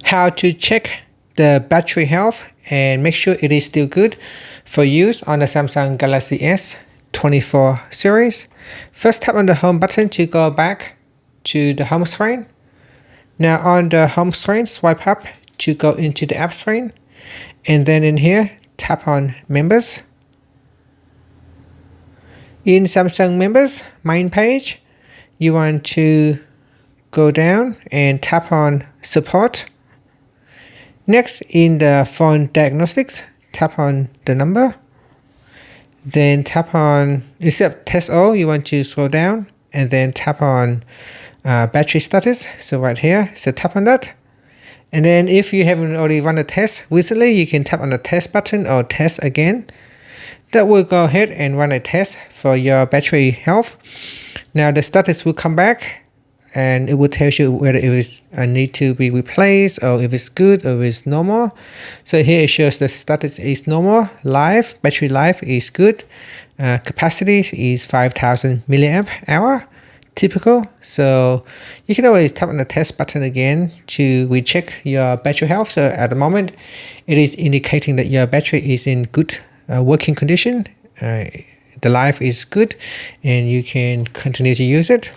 how to check the battery health and make sure it is still good for use on the Samsung Galaxy S24 series. First, tap on the home button to go back to the home screen. Now on the home screen, swipe up to go into the app screen, and then in here tap on members. In Samsung members main page, you want to go down and tap on support. Next, in the phone diagnostics, tap on the number. Then tap on, instead of test all, you want to scroll down and then tap on battery status. So right here, so tap on that. And then if you haven't already run a test recently, you can tap on the test button or test again. That will go ahead and run a test for your battery health. Now the status will come back and it will tell you whether it is need to be replaced or if it's good or if it's normal. So here it shows the status is normal, life, battery life is good, capacity is 5000 milliamp hour, typical. So you can always tap on the test button again to recheck your battery health. So at the moment, it is indicating that your battery is in good working condition. The life is good and you can continue to use it.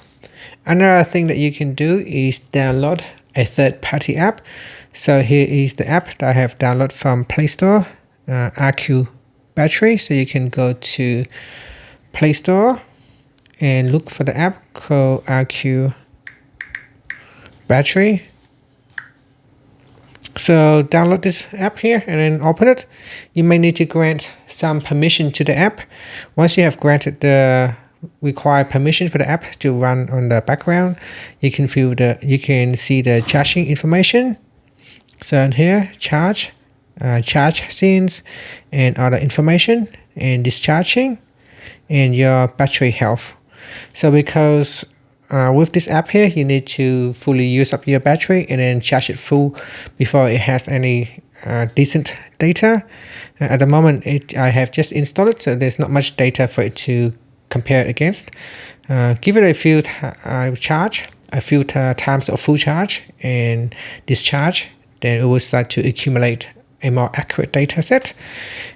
Another thing that you can do is download a third-party app. So here is the app that I have downloaded from Play Store, RQ Battery. So you can go to Play Store and look for the app called RQ Battery. So download this app here and then open it. You may need to grant some permission to the app. Once you have granted the required permission for the app to run on the background, you can see the charging information. So in here, charge scenes and other information, and discharging, and your battery health. So because with this app here, you need to fully use up your battery and then charge it full before it has any decent data. At the moment, I have just installed it, so there's not much data for it to compare it against. Give it a few times of full charge and discharge, then it will start to accumulate a more accurate data set.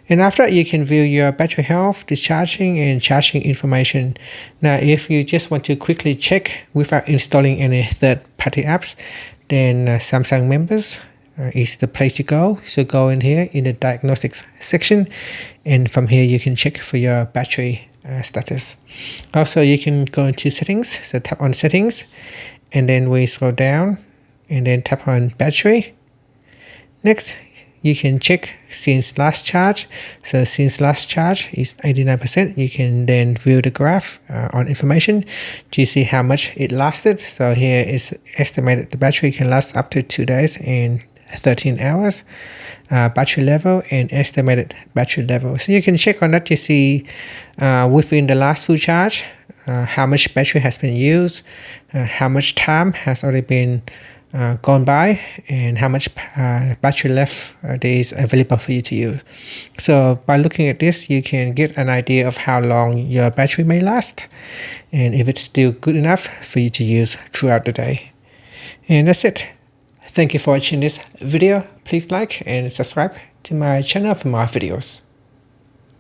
And after that, you can view your battery health, discharging and charging information. Now, if you just want to quickly check without installing any third-party apps, then Samsung members is the place to go. So go in here in the diagnostics section, and from here you can check for your battery status. Also, you can go into settings, so tap on settings, and then we scroll down and then tap on battery. Next, you can check since last charge. So since last charge is 89%, you can then view the graph on information to see how much it lasted. So here is estimated the battery can last up to 2 days and 13 hours. Battery level and estimated battery level. So you can check on that to see within the last full charge how much battery has been used, how much time has already been gone by, and how much battery left there is available for you to use. So by looking at this, you can get an idea of how long your battery may last and if it's still good enough for you to use throughout the day. And that's it. Thank you for watching this video. Please like and subscribe to my channel for more videos.